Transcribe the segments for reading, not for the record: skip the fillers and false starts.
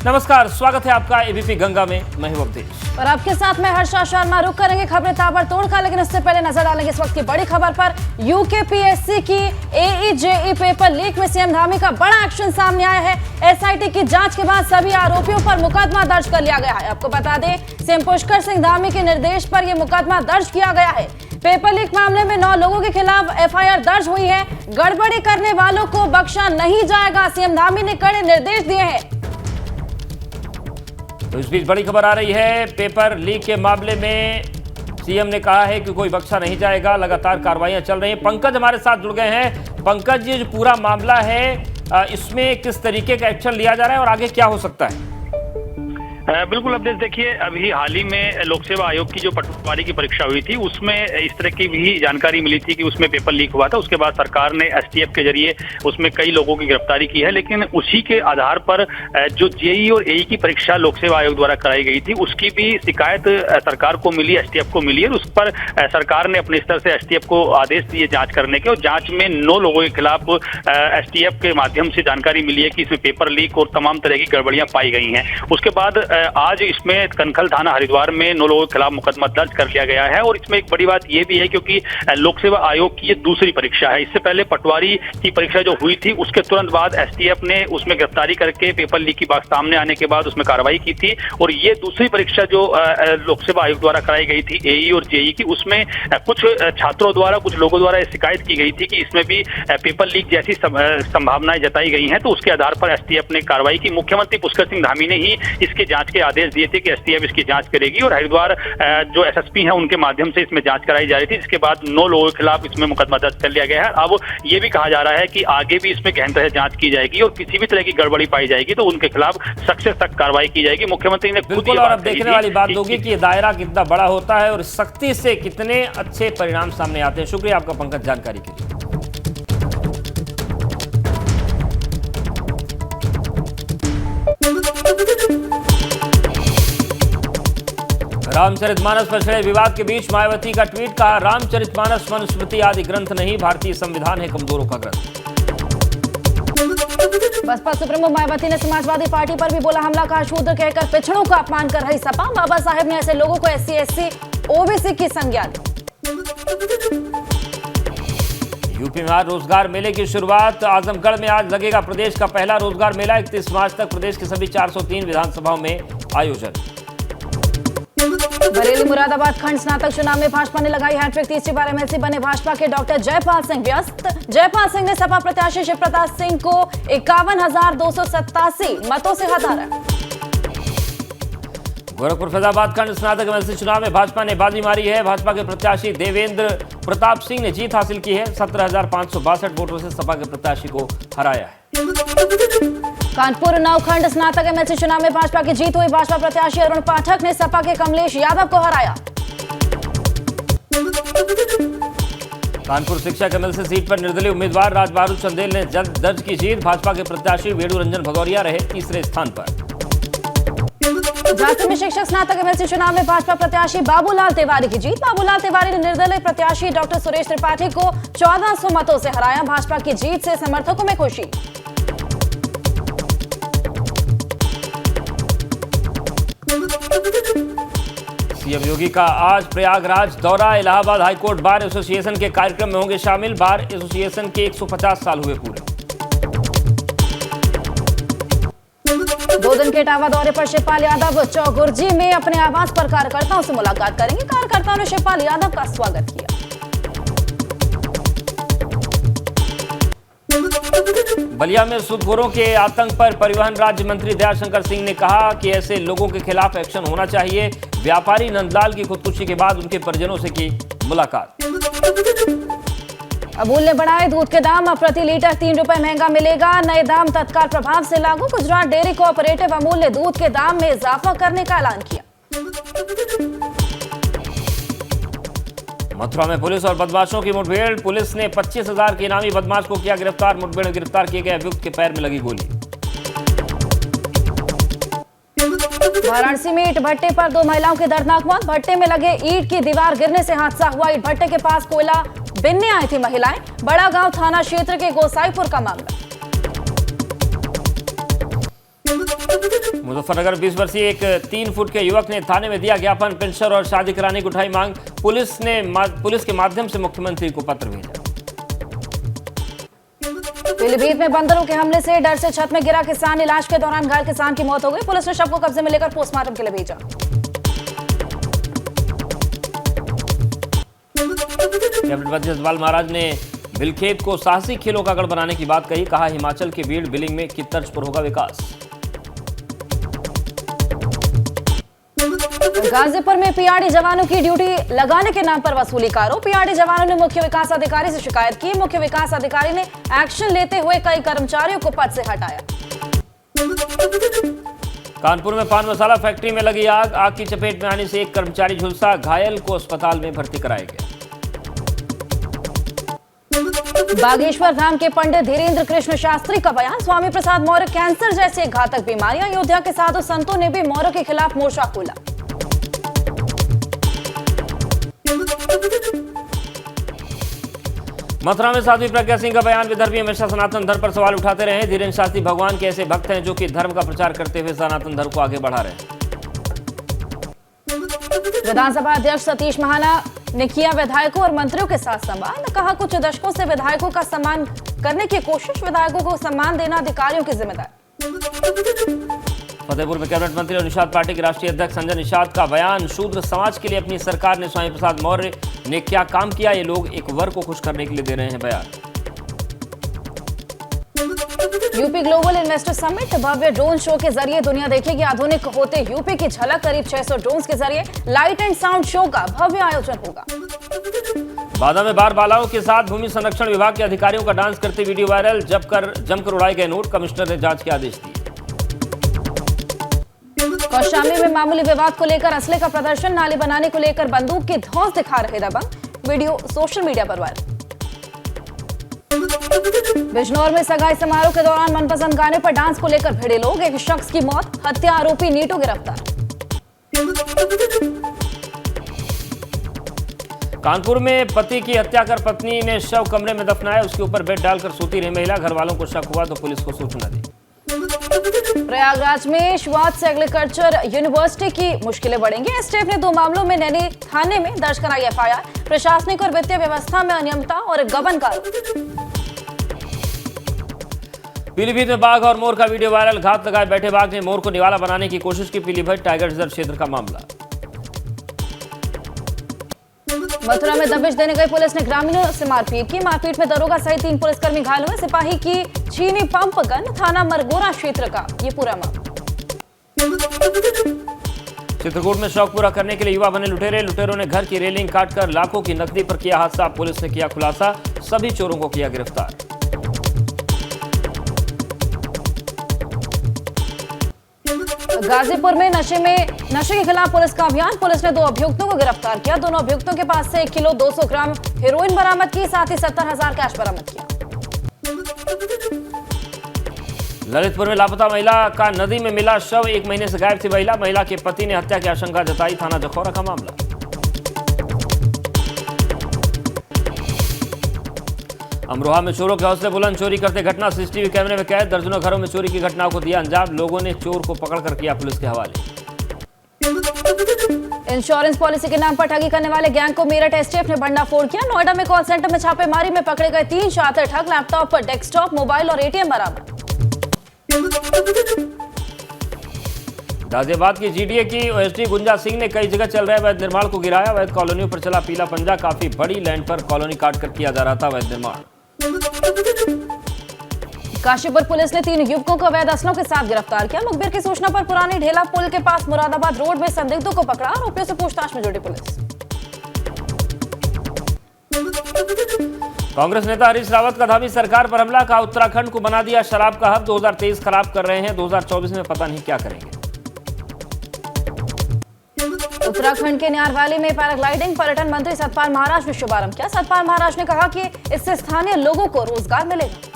नमस्कार, स्वागत है आपका एबीपी गंगा में। मैं हूं अवधेश और आपके साथ मैं हर्षा शर्मा। रुक करेंगे खबरें ताबड़तोड़ का, लेकिन इससे पहले नजर डालेंगे इस वक्त की बड़ी खबर पर। यूकेपीएससी की एईजेई पेपर लीक में सीएम धामी का बड़ा एक्शन सामने आया है। एसआईटी की जांच के बाद सभी आरोपियों पर मुकदमा दर्ज कर लिया गया है। आपको बता दें, सीएम पुष्कर सिंह धामी के निर्देश पर यह मुकदमा दर्ज किया गया है। पेपर लीक मामले में 9 लोगों के खिलाफ एफआईआर दर्ज हुई है। गड़बड़ी करने वालों को बख्शा नहीं जाएगा, सीएम धामी ने कड़े निर्देश दिए हैं। तो इस बीच बड़ी खबर आ रही है। पेपर लीक के मामले में सीएम ने कहा है कि कोई बख्शा नहीं जाएगा। लगातार कार्रवाइयां चल रही हैं। पंकज हमारे साथ जुड़ गए हैं। पंकज, ये जो पूरा मामला है, इसमें किस तरीके का एक्शन लिया जा रहा है और आगे क्या हो सकता है? बिल्कुल अवधेश, देखिए अभी हाल ही में लोक सेवा आयोग की जो पटवारी की परीक्षा हुई थी उसमें इस तरह की भी जानकारी मिली थी कि उसमें पेपर लीक हुआ था। उसके बाद सरकार ने एसटीएफ के जरिए उसमें कई लोगों की गिरफ्तारी की है, लेकिन उसी के आधार पर जो जेई और एई की परीक्षा लोक सेवा आयोग द्वारा कराई गई थी उसकी भी शिकायत सरकार को मिली, एसटीएफ को मिली। और उस पर सरकार ने अपने स्तर से एसटीएफ को आदेश दिए जाँच करने के, और जाँच में 9 लोगों के खिलाफ एसटीएफ के माध्यम से जानकारी मिली है कि इसमें पेपर लीक और तमाम तरह की गड़बड़ियां पाई गई हैं। उसके बाद आज इसमें कनखल थाना हरिद्वार में 9 लोगों के खिलाफ मुकदमा दर्ज कर लिया गया है। और इसमें एक बड़ी बात यह भी है क्योंकि लोक सेवा आयोग की ये दूसरी परीक्षा है। इससे पहले पटवारी की परीक्षा जो हुई थी उसके तुरंत बाद एसटीएफ ने उसमें गिरफ्तारी करके पेपर लीक की बात सामने आने के बाद उसमें कार्रवाई की थी। और ये दूसरी परीक्षा जो लोक सेवा आयोग द्वारा कराई गई थी एई और जेई की, उसमें कुछ छात्रों द्वारा, कुछ लोगों द्वारा शिकायत की गई थी कि इसमें भी पेपर लीक जैसी संभावनाएं जताई गई हैं। तो उसके आधार पर एसटीएफ ने कार्रवाई की। मुख्यमंत्री पुष्कर सिंह धामी ने ही इसके जांच के आदेश दिए थे कि एसटीएफ इसकी जांच करेगी, और हरिद्वार जो एसएसपी हैं उनके माध्यम से इसमें जांच कराई जा रही थी। इसके बाद 9 लोगों के खिलाफ इसमें मुकदमा दर्ज कर लिया गया है। अब ये भी कहा जा रहा है कि आगे भी इसमें गहन तरह जांच की जाएगी और किसी भी तरह की गड़बड़ी पाई जाएगी तो उनके खिलाफ सख्त से सख्त कार्रवाई की जाएगी। मुख्यमंत्री ने बिल्कुल, और अब देखने वाली बात होगी कि ये दायरा कितना बड़ा होता है और सख्ती से कितने अच्छे परिणाम सामने आते हैं। शुक्रिया आपका पंकज, जानकारी के लिए। रामचरितमानस पर छिड़े विवाद के बीच मायावती का ट्वीट, कहा रामचरितमानस मनुस्मृति आदि ग्रंथ नहीं, भारतीय संविधान है कमजोरों का ग्रंथ। बसपा सुप्रीमो मायावती ने समाजवादी पार्टी पर भी बोला हमला, कहा शूद्र कहकर पिछड़ों का अपमान कर रही सपा। बाबा साहेब ने ऐसे लोगों को एससी एसटी ओबीसी की संज्ञा दी। यूपी में आज रोजगार मेले की शुरुआत। आजमगढ़ में आज लगेगा प्रदेश का पहला रोजगार मेला। 31 मार्च तक प्रदेश के सभी 403 विधानसभाओं में आयोजन। बरेली मुरादाबाद खंड स्नातक चुनाव में भाजपा ने लगाई हैट्रिक। तीसरी बार एमएलसी बने भाजपा के डॉक्टर जयपाल सिंह व्यस्त। जयपाल सिंह ने सपा प्रत्याशी शिव प्रताप सिंह को 51,287 मतों से हराया। गोरखपुर फैजाबाद खंड स्नातक एमएलसी चुनाव में भाजपा ने बाजी मारी है। भाजपा के प्रत्याशी देवेंद्र प्रताप सिंह ने जीत हासिल की है। 17,562 वोटों से सपा के प्रत्याशी को हराया है। कानपुर उन्नाव खंड स्नातक एमएलसी चुनाव में भाजपा की जीत हुई। भाजपा प्रत्याशी अरुण पाठक ने सपा के कमलेश यादव को हराया। कानपुर शिक्षक एमएलसी सीट पर निर्दलीय उम्मीदवार राजबहादुर चंदेल ने दर्ज की जीत। भाजपा के प्रत्याशी वेणु रंजन भगौरिया रहे तीसरे स्थान पर। झांसी में शिक्षक स्नातक एमएलसी चुनाव में भाजपा प्रत्याशी बाबूलाल तिवारी की जीत। बाबूलाल तिवारी ने निर्दलीय प्रत्याशी डॉक्टर सुरेश त्रिपाठी को 1400 मतों से हराया। भाजपा की जीत से समर्थकों में खुशी। सीएम योगी का आज प्रयागराज दौरा। इलाहाबाद हाईकोर्ट बार एसोसिएशन के कार्यक्रम में होंगे शामिल। बार एसोसिएशन के 150 साल हुए पूरे। 2 दिन के इटावा दौरे पर शिवपाल यादव चौगुर्जी में अपने आवास पर कार्यकर्ताओं से मुलाकात करेंगे। कार्यकर्ताओं ने शिवपाल यादव का स्वागत किया। बलिया में सूदखोरों के आतंक पर परिवहन राज्य मंत्री दयाशंकर सिंह ने कहा कि ऐसे लोगों के खिलाफ एक्शन होना चाहिए। व्यापारी नंदलाल की खुदकुशी के बाद उनके परिजनों से की मुलाकात। अमूल ने बढ़ाए दूध के दाम। अब प्रति लीटर 3 रुपए महंगा मिलेगा। नए दाम तत्काल प्रभाव से लागू। गुजरात डेयरी कोऑपरेटिव अमूल ने दूध के दाम में इजाफा करने का ऐलान किया। मथुरा में पुलिस और बदमाशों की मुठभेड़। पुलिस ने 25,000 के इनामी बदमाश को किया गिरफ्तार। मुठभेड़ में गिरफ्तार किए गए अभियुक्त के पैर में लगी गोली। वाराणसी में ईंट भट्टे पर 2 महिलाओं की दर्दनाक मौत। भट्टे में लगे ईंट की दीवार गिरने से हादसा हुआ। ईंट भट्टे के पास कोयला बिनने आई थी महिलाएं। बड़ा गांव थाना क्षेत्र के गोसाईपुर का मामला। मुजफ्फरनगर 20 वर्षीय एक 3 फुट के युवक ने थाने में दिया ज्ञापन। पेंशन और शादी कराने की उठाई मांग। पुलिस के माध्यम से मुख्यमंत्री को पत्र भेजा। पीलीभीत में बंदरों के हमले से डर से छत में गिरा किसान, इलाज के दौरान घायल किसान की मौत हो गई। पुलिस ने शव को कब्जे में लेकर पोस्टमार्टम के लिए भेजा। कैबिनेट मंत्री सतपाल महाराज ने बिलखेत को साहसिक खेलों का गढ़ बनाने की बात कही। कहा हिमाचल के बीड़ बिलिंग में की तर्ज पर होगा विकास। गाजीपुर में पीआरडी जवानों की ड्यूटी लगाने के नाम पर वसूली का आरोप। पीआरडी जवानों ने मुख्य विकास अधिकारी से शिकायत की। मुख्य विकास अधिकारी ने एक्शन लेते हुए कई कर्मचारियों को पद से हटाया। कानपुर में पान मसाला फैक्ट्री में लगी आग। आग की चपेट में आने से एक कर्मचारी झुलसा। घायल को अस्पताल में भर्ती कराया गया। बागेश्वर धाम के पंडित धीरेन्द्र कृष्ण शास्त्री का बयान। स्वामी प्रसाद मौर्य कैंसर जैसी घातक बीमारियां। अयोध्या के साधु संतों ने भी मौर्य के खिलाफ मोर्चा खोला। मथुरा में साध्वी प्रज्ञा सिंह का बयान। विदर्भी हमेशा सनातन धर्म पर सवाल उठाते रहे। धीरेन्द्र शास्त्री भगवान के ऐसे भक्त हैं जो कि धर्म का प्रचार करते हुए सनातन धर्म को आगे बढ़ा रहे हैं। विधानसभा अध्यक्ष सतीश महाना ने किया विधायकों और मंत्रियों के साथ संवाद। कहा कुछ दशकों से विधायकों का सम्मान करने की कोशिश। विधायकों को सम्मान देना अधिकारियों की जिम्मेदारी। फतेहपुर में कैबिनेट मंत्री और निषाद पार्टी के राष्ट्रीय अध्यक्ष संजय निषाद का बयान। शूद्र समाज के लिए अपनी सरकार ने स्वामी प्रसाद मौर्य ने क्या काम किया, ये लोग एक वर्ग को खुश करने के लिए दे रहे हैं बयान। यूपी ग्लोबल इन्वेस्टर समिट भव्य ड्रोन शो के जरिए दुनिया देखेगी आधुनिक होते यूपी की झलक। करीब 600 ड्रोन के जरिए लाइट एंड साउंड शो का भव्य आयोजन होगा। बादा में बार बालाओं के साथ भूमि संरक्षण विभाग के अधिकारियों का डांस करते वीडियो वायरल। जमकर उड़ाए गए नोट। कमिश्नर ने जांच के आदेश दिए। कौशाम्बी में मामूली विवाद को लेकर असले का प्रदर्शन। नाली बनाने को लेकर बंदूक की धौंस दिखा रहे दबंग। वीडियो सोशल मीडिया पर वायरल। बिजनौर में सगाई समारोह के दौरान मनपसंद गाने पर डांस को लेकर भिड़े लोग। एक शख्स की मौत। हत्या आरोपी नीटू गिरफ्तार। कानपुर में पति की हत्या कर पत्नी ने शव कमरे में दफनाया। उसके ऊपर बेड डालकर सोती रही महिला। घर वालों को शक हुआ तो पुलिस को सूचना दी। प्रयागराज में शुरुआत से एग्रीकल्चर यूनिवर्सिटी की मुश्किलें बढ़ेंगी। एसटीएफ ने 2 मामलों में नैनी थाने में दर्ज कराई एफआईआर। प्रशासनिक और वित्तीय व्यवस्था में अनियमितता और गबन का आरोप। पीलीभीत में बाघ और मोर का वीडियो वायरल। घात लगाए बैठे बाघ ने मोर को निवाला बनाने की कोशिश की। पीलीभीत टाइगर रिजर्व क्षेत्र का मामला। मथुरा में दबिश देने गई पुलिस ने ग्रामीणों से मारपीट की। मारपीट में दरोगा सहित 3 पुलिसकर्मी घायल हुए। सिपाही की छीनी पंप गन। थाना मरगोरा क्षेत्र का ये पूरा मामला। चित्रकूट में शौक पूरा करने के लिए युवा बने लुटेरे। लुटेरों ने घर की रेलिंग काटकर लाखों की नकदी पर किया हादसा। पुलिस ने किया खुलासा। सभी चोरों को किया गिरफ्तार। गाजीपुर में नशे के खिलाफ पुलिस का अभियान। पुलिस ने 2 अभियुक्तों को गिरफ्तार किया। दोनों अभियुक्तों के पास से 1 किलो 200 ग्राम हेरोइन बरामद की। साथ ही 70,000 कैश बरामद किया। ललितपुर में लापता महिला का नदी में मिला शव। 1 महीने से गायब थी महिला। महिला के पति ने हत्या की आशंका जताई। थाना जखौरा का मामला। अमरोहा में चोरों के हौसले बुलंद। चोरी करते घटना सीसीटीवी कैमरे में कैद। दर्जनों घरों में चोरी की घटनाओं को दिया अंजाम। लोगों ने चोर को पकड़कर किया पुलिस के हवाले। इंश्योरेंस पॉलिसी के नाम पर ठगी करने वाले गैंग को मेरठ एसटीएफ ने भंडाफोड़ किया। नोएडा में कॉल सेंटर में छापेमारी में पकड़े गए 3 शातिर ठग। लैपटॉप पर डेस्कटॉप, मोबाइल और एटीएम बरामद। गाजियाबाद की जीडीए की ओएसडी गुंजा सिंह ने कई जगह चल रहे अवैध निर्माण को गिराया। अवैध कॉलोनियों पर चला पीला पंजा। काफी बड़ी लैंड पर कॉलोनी काटकर किया जा रहा था अवैध निर्माण। काशीपुर पुलिस ने 3 युवकों को अवैध असलों के साथ गिरफ्तार किया। मुखबिर की सूचना पर पुरानी ढेला पुल के पास मुरादाबाद रोड में संदिग्धों को पकड़ा। आरोपियों से पूछताछ में जुटी पुलिस। कांग्रेस नेता हरीश रावत का धामी सरकार पर हमला। कहा उत्तराखंड को बना दिया शराब का हब। 2023 खराब कर रहे हैं। 2024 में पता नहीं क्या करेंगे। उत्तराखंड के न्यार वैली में पैराग्लाइडिंग पर्यटन मंत्री सतपाल महाराज ने शुभारंभ किया। सतपाल महाराज ने कहा कि इससे स्थानीय लोगों को रोजगार मिलेगा।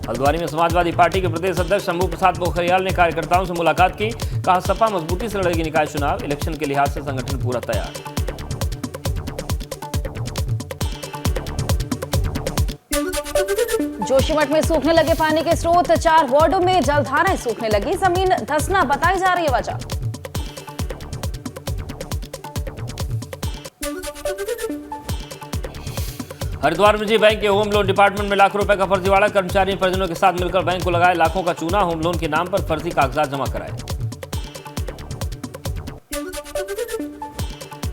हल्द्वानी में समाजवादी पार्टी के प्रदेश अध्यक्ष शंभू प्रसाद पोखरियाल ने कार्यकर्ताओं से मुलाकात की। कहा सपा मजबूती से लड़ेगी निकाय चुनाव। इलेक्शन के लिहाज से संगठन पूरा तैयार। जोशीमठ में सूखने लगे पानी के स्रोत, 4 वार्डों में जलधाराएं सूखने लगी, जमीन धंसना बताई जा रही है वजह। हरिद्वार निजी बैंक के होम लोन डिपार्टमेंट में लाखों रुपए का फर्जीवाड़ा, कर्मचारी परिजनों के साथ मिलकर बैंक को लगाए लाखों का चूना, होम लोन के नाम पर फर्जी कागजात जमा कराए।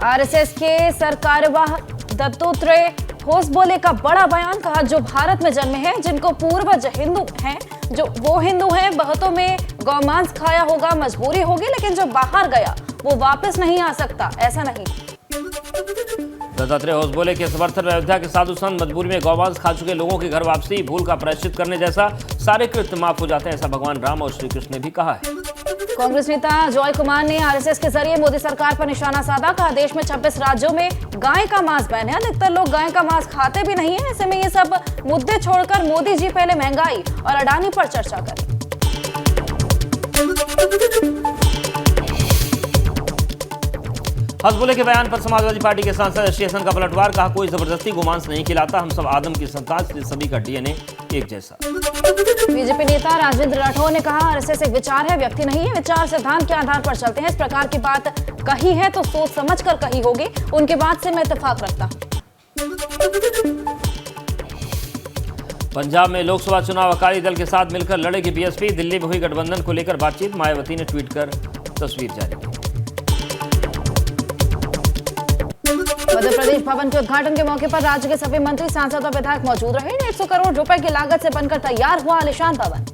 आरएसएस के सरकारवाह दत्तात्रेय होसबोले का बड़ा बयान, कहा जो भारत में जन्मे हैं, जिनको पूर्वज हिंदू हैं, जो वो हिंदू हैं, बहुतों में गौमांस खाया होगा, मजबूरी होगी, लेकिन जो बाहर गया वो वापस नहीं आ सकता, ऐसा नहीं। दत्तात्रेय होसबोले के समर्थन में अयोध्या के साधु संत मजबूरी में गौमांस खा चुके लोगों की घर वापसी, भूल का प्रायश्चित करने जैसा, सारे कृत्य माफ हो जाते हैं, ऐसा भगवान राम और श्री कृष्ण ने भी कहा है। कांग्रेस नेता जॉय कुमार ने आरएसएस के जरिए मोदी सरकार पर निशाना साधा, कहा देश में 26 राज्यों में गाय का मांस बैन है, अधिकतर लोग गाय का मांस खाते भी नहीं है, ऐसे में ये सब मुद्दे छोड़कर मोदी जी पहले महंगाई और अडानी पर चर्चा करें। होसबोले के बयान पर समाजवादी पार्टी के सांसद एसोसिएशन का पलटवार, कहा कोई जबरदस्ती गोमांस नहीं खिलाता, हम सब आदम की संतान, सभी का डीएनए एक जैसा। बीजेपी नेता राजेंद्र राठौर ने कहा आरएसएस एक विचार है, व्यक्ति नहीं है, विचार सिद्धांत के आधार पर चलते हैं, इस प्रकार की बात कही है तो सोच समझ कर कही होगी, उनके बात से मैं इत्तेफाक रखता हूं। पंजाब में लोकसभा चुनाव अकाली दल के साथ मिलकर लड़ेगी बीएसपी, दिल्ली में हुई गठबंधन को लेकर बातचीत, मायावती ने ट्वीट कर तस्वीर जारी की। मध्य प्रदेश भवन के उद्घाटन के मौके पर राज्य के सभी मंत्री, सांसद और विधायक मौजूद रहे। 150 करोड़ रुपए की लागत से बनकर तैयार हुआ आलीशान भवन।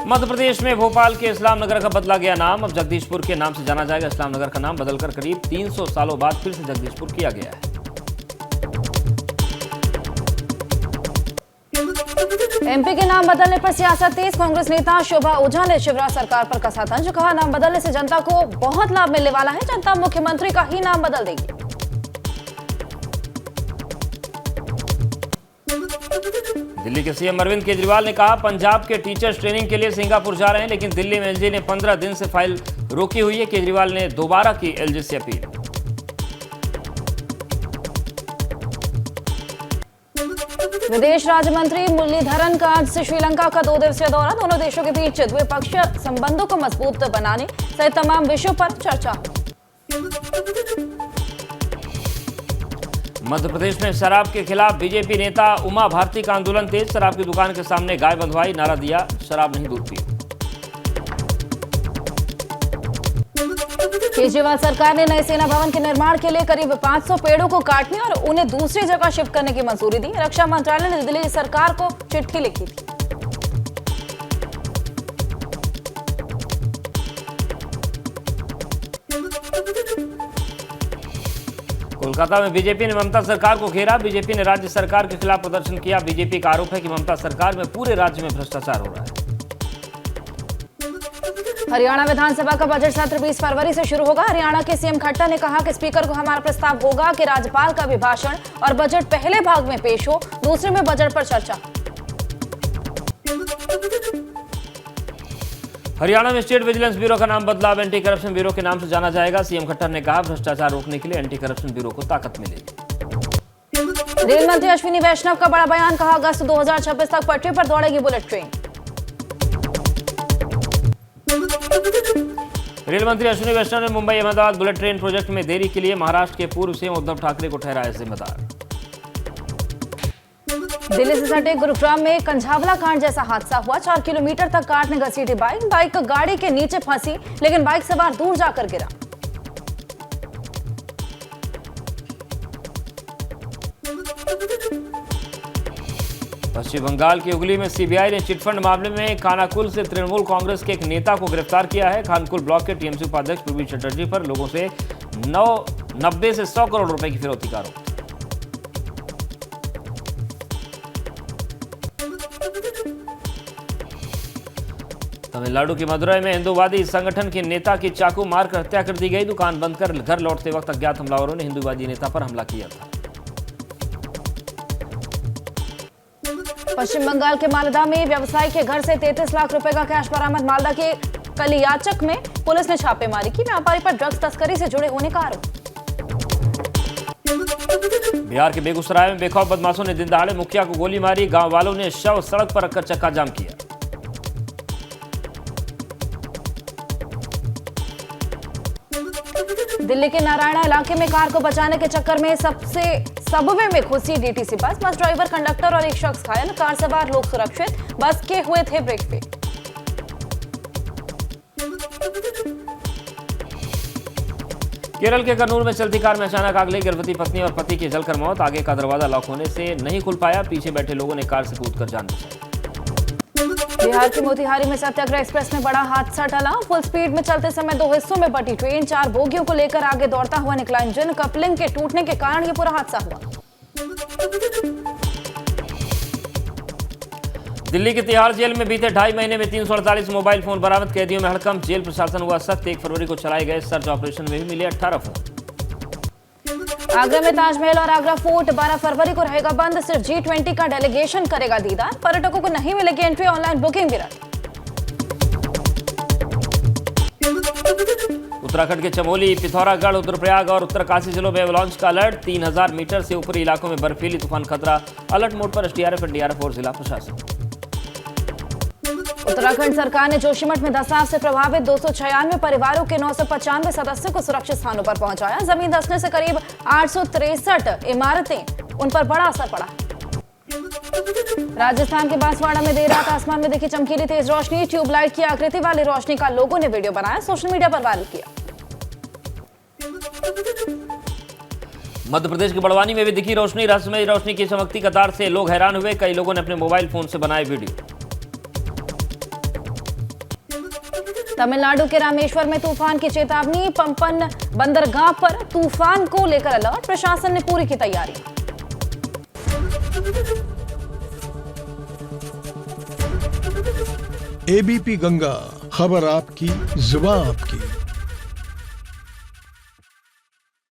मध्य प्रदेश में भोपाल के इस्लाम नगर का बदला गया नाम, अब जगदीशपुर के नाम से जाना जाएगा। इस्लाम नगर का नाम बदलकर करीब 300 सालों बाद फिर से जगदीशपुर किया गया है। एमपी के नाम बदलने पर सियासत तेज, कांग्रेस नेता शोभा ओझा ने शिवराज सरकार पर कसा तंज, कहा नाम बदलने से जनता को बहुत लाभ मिलने वाला है, जनता मुख्यमंत्री का ही नाम बदल देगी। दिल्ली के सीएम अरविंद केजरीवाल ने कहा पंजाब के टीचर्स ट्रेनिंग के लिए सिंगापुर जा रहे हैं, लेकिन दिल्ली में एलजी ने 15 दिन से फाइल रोकी हुई है। केजरीवाल ने दोबारा की एलजी से अपील। विदेश राज्य मंत्री मुरलीधरन का आज से श्रीलंका का 2 दिवसीय दौरा, दोनों देशों के बीच द्विपक्षीय संबंधों को मजबूत बनाने सहित तमाम विषयों पर चर्चा। मध्य प्रदेश में शराब के खिलाफ बीजेपी नेता उमा भारती का आंदोलन तेज, शराब की दुकान के सामने गाय बंधवाई, नारा दिया शराब नहीं दूध पियो। केजरीवाल सरकार ने नए सेना भवन के निर्माण के लिए करीब 500 पेड़ों को काटने और उन्हें दूसरी जगह शिफ्ट करने की मंजूरी दी। रक्षा मंत्रालय ने दिल्ली सरकार को चिट्ठी लिखी थी। कोलकाता में बीजेपी ने ममता सरकार को घेरा, बीजेपी ने राज्य सरकार के खिलाफ प्रदर्शन किया। बीजेपी का आरोप है कि ममता सरकार में पूरे राज्य में भ्रष्टाचार हो रहा है। हरियाणा विधानसभा का बजट सत्र 20 फरवरी से शुरू होगा। हरियाणा के सीएम खट्टर ने कहा कि स्पीकर को हमारा प्रस्ताव होगा कि राज्यपाल का अभिभाषण और बजट पहले भाग में पेश हो, दूसरे में बजट पर चर्चा। हरियाणा में स्टेट विजिलेंस ब्यूरो का नाम बदलाव, एंटी करप्शन ब्यूरो के नाम से जाना जाएगा। सीएम खट्टर ने कहा भ्रष्टाचार रोकने के लिए एंटी करप्शन ब्यूरो को ताकत मिलेगी। रेल मंत्री अश्विनी वैष्णव का बड़ा बयान, कहा अगस्त 2026 तक पटरी पर दौड़ेगी बुलेट ट्रेन। रेल मंत्री अश्विनी वैष्णव ने Mumbai Ahmedabad bullet train project में देरी के लिए महाराष्ट्र के पूर्व सीएम उद्धव ठाकरे को ठहराया जिम्मेदार। दिल्ली से सटे गुरुग्राम में कंझावला कांड जैसा हादसा हुआ, 4 किलोमीटर तक कार ने घसीटी बाइक गाड़ी के नीचे फंसी, लेकिन बाइक सवार दूर जाकर गिरा। पश्चिम बंगाल की हुगली में सीबीआई ने चिटफंड मामले में खानाकुल से तृणमूल कांग्रेस के एक नेता को गिरफ्तार किया है। खानाकुल ब्लॉक के टीएमसी उपाध्यक्ष प्रवीण चटर्जी पर लोगों से 90 से 100 करोड़ रुपए की फिरौती का आरोप। तमिलनाडु की मदुरई में हिंदूवादी संगठन के नेता की चाकू मारकर हत्या कर दी गई। दुकान बंद कर घर लौटते वक्त अज्ञात हमलावरों ने हिंदूवादी नेता पर हमला किया था। पश्चिम बंगाल के मालदा में व्यवसायी के घर से 33 लाख रुपए का कैश बरामद। मालदा के कलियाचक में पुलिस ने छापेमारी की, व्यापारी पर ड्रग्स तस्करी से जुड़े होने का आरोप। बिहार के बेगूसराय में बेखौफ बदमाशों ने दिन दहाड़े मुखिया को गोली मारी। गांव वालों ने शव सड़क पर रखकर चक्का जाम किया। दिल्ली के नारायणा इलाके में कार को बचाने के चक्कर में सबवे में घुसी डीटीसी बस ड्राइवर, कंडक्टर और एक शख्स घायल, कार सवार लोग सुरक्षित, बस के हुए थे ब्रेक फेल। केरल के कन्नूर में चलती कार में अचानक आग लगी। गर्भवती पत्नी और पति की जलकर मौत। आगे का दरवाजा लॉक होने से नहीं खुल पाया। पीछे बैठे लोगों ने कार से कूदकर जान बचाई। बिहार के मोतिहारी में सत्याग्रह एक्सप्रेस में बड़ा हादसा टला। फुल स्पीड में चलते समय 2 हिस्सों में बटी ट्रेन, 4 बोगियों को लेकर आगे दौड़ता हुआ निकला इंजन। कपलिंग के टूटने के कारण यह पूरा हादसा हुआ। दिल्ली की तिहाड़ जेल में बीते 2.5 महीने में 348 मोबाइल फोन बरामद। कैदियों में हड़कंप। जेल प्रशासन हुआ सख्त। 1 फरवरी को चलाए गए सर्च ऑपरेशन में भी मिले 18 फोन। आगरा में ताजमहल और आगरा फोर्ट 12 फरवरी को रहेगा बंद। सिर्फ G20 का डेलीगेशन करेगा दीदार। पर्यटकों को नहीं मिलेगी एंट्री, ऑनलाइन बुकिंग भी रद्द। उत्तराखंड के चमोली, पिथौरागढ़, रुद्रप्रयाग और उत्तरकाशी जिलों में एवलांच का अलर्ट। 3000 मीटर से ऊपरी इलाकों में बर्फीली तूफान खतरा। अलर्ट मोड पर SDRF, NDRF और जिला प्रशासन। उत्तराखंड सरकार ने जोशीमठ में धंसाव से प्रभावित 296 परिवारों के 995 सदस्यों को सुरक्षित स्थानों पर पहुंचाया। जमीन धंसने से करीब 863 इमारतें उन पर बड़ा असर पड़ा। राजस्थान के बांसवाड़ा में देर रात आसमान में देखी चमकीली तेज रोशनी। ट्यूबलाइट की आकृति वाली रोशनी का लोगों ने वीडियो बनाया, सोशल मीडिया पर वायरल किया। मध्य प्रदेश के बड़वानी में भी दिखी रोशनी। रहस्यमय रोशनी की चमकती कतार से लोग हैरान हुए। कई लोगों ने अपने मोबाइल फोन से बनाए वीडियो। तमिलनाडु के रामेश्वर में तूफान की चेतावनी। पंपन बंदरगाह पर तूफान को लेकर अलर्ट। प्रशासन ने पूरी की तैयारी। ABP गंगा, खबर आपकी, जुबान आपकी।